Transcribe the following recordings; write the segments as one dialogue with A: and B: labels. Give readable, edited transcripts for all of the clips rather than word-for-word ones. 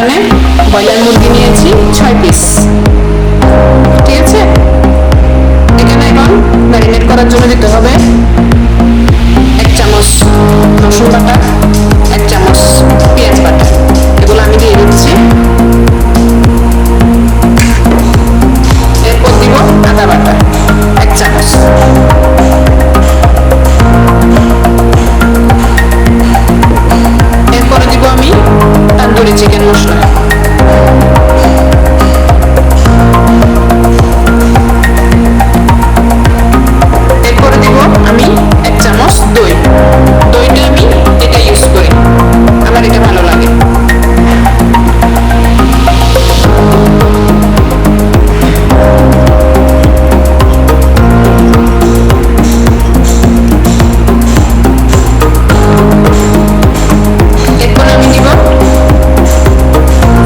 A: এখানে ব্রয়লার মুরগি নিয়েছি 6 পিস, ঠিক আছে। এখানে এখন ম্যারিনেট করার জন্য দিতে হবে 1 চামচ রসুন বাটা, 1 চামচ পেঁয়াজ বাটা, এগুলো আমি দিয়ে দিচ্ছি। এরপর দিব আদা বাটা 1 চামচ, এরপরে দিব আমি তন্দুরি চিকেন মশলা, এরপরে দিব আমি 1 চামচ দই। দইটা আমি এটা ইউজ করি, আমার এটা ভালো লাগে। এরপর আমি দিব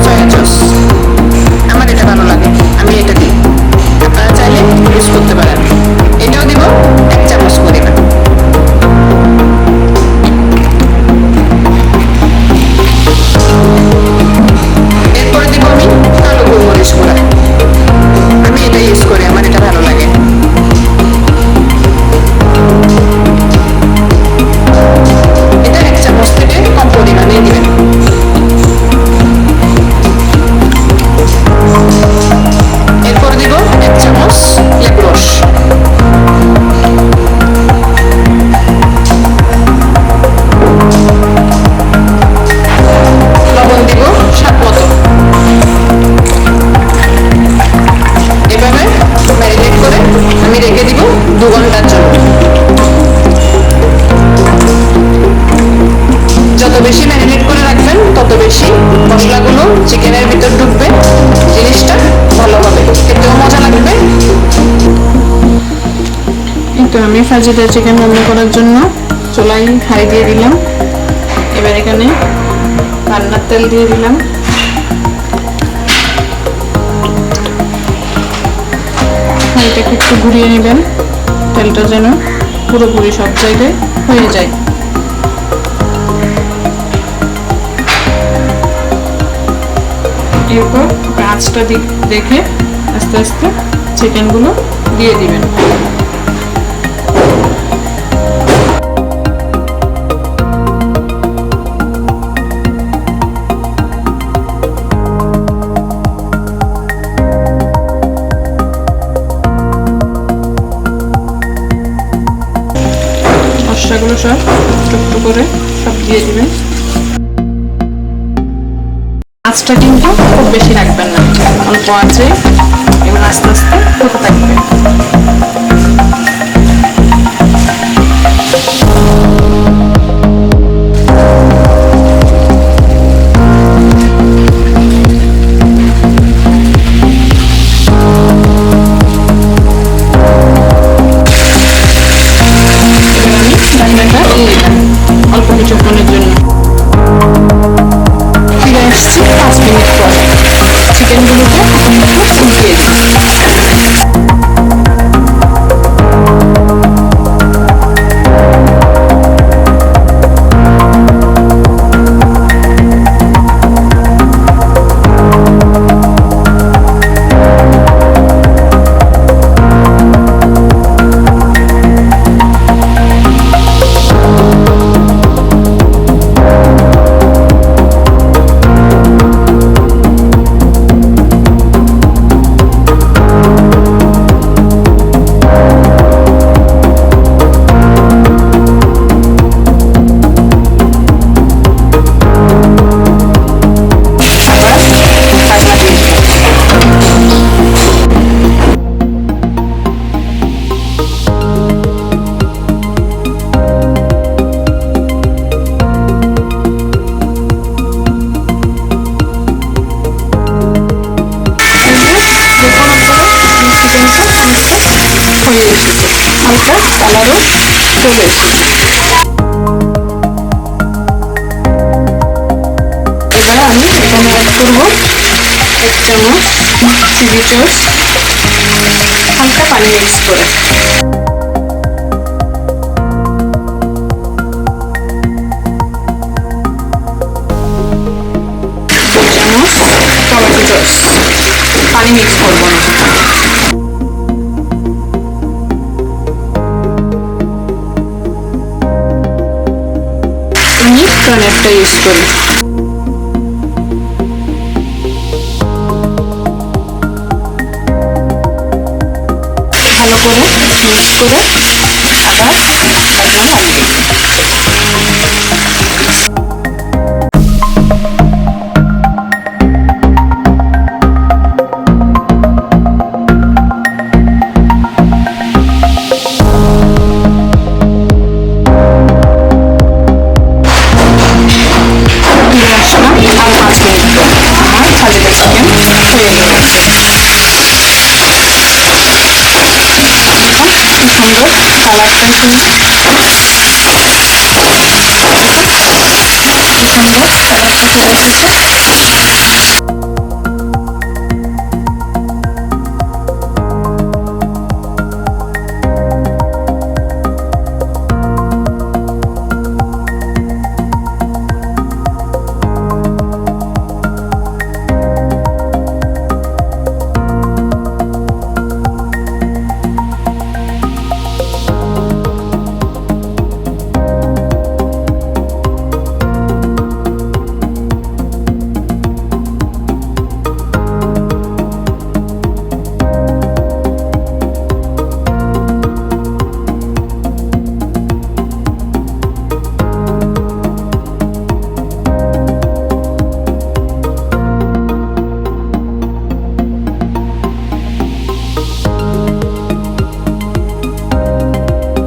A: সয়া সস, আমার এটা ভালো লাগে, আমি এটা দিই, আপনারা চাইলে ইউজ করতে পারেন। এটাও দিব 1 চামচ করে। এরপরে দিব আমি কালো গোলমরিচ গুঁড়া, আমি এটা ইউজ করি, আমার এটা ভালো লাগে। এটা 1 চামচ থেকে কম পরিমাণে দিবেন। এরপর দিব 1 চামচ লেবু রস, লবণ দিব স্বাদ মতো। এভাবে ম্যারিনেট করে আমি রেখে দিব 2 ঘন্টার জন্য। যত বেশি ম্যারিনেট করে রাখবেন তত বেশি মশলাগুলো চিকেনের ভিতর ঢুকবে, জিনিসটা ভালো হবে, খেতেও মজা লাগবে। তো আমি ফাজিটা চিকেন রান্না করার জন্য চুলায় হাঁড়ি দিয়ে দিলাম। এবার এখানে রান্নার তেল দিয়ে দিলাম, হাঁড়িটাকে একটু ঘুরিয়ে নেবেন, তেলটা যেন পুরোপুরি সব জায়গায় হয়ে যায়। এরপর আঁচটা দেখে আস্তে আস্তে চিকেনগুলো দিয়ে দিবেন। মশলাগুলো সব একটু করে সব দিয়ে দিবেন। আঁচটা কিন্তু খুব বেশি রাখবেন না, অল্প আছে, এবার আস্তে আস্তে হতে থাকবে। অল্প কিছুক্ষণের জন্য ফিরে আসছি 5 মিনিট পর। চিকেনগুলোকে উল্টিয়ে দিই। হালকা কালারও চলে এসেছে। এবার আমি এখানে অ্যাড করবো 1 চামচ চিলি সস, হালকা পানি মিক্স করে। 2 চামচ রেস্টুরেন্টটা ইউজ করি। ভালো করে মিক্স করে আবার একদম পানি দিই। ফিরে আসলাম আর 5 মিনিট পর আমার ফাজিতা চিকেন হয়ে গেছে। কি সুন্দর কালারটা, কি সুন্দর কালারটা চলে এসেছে।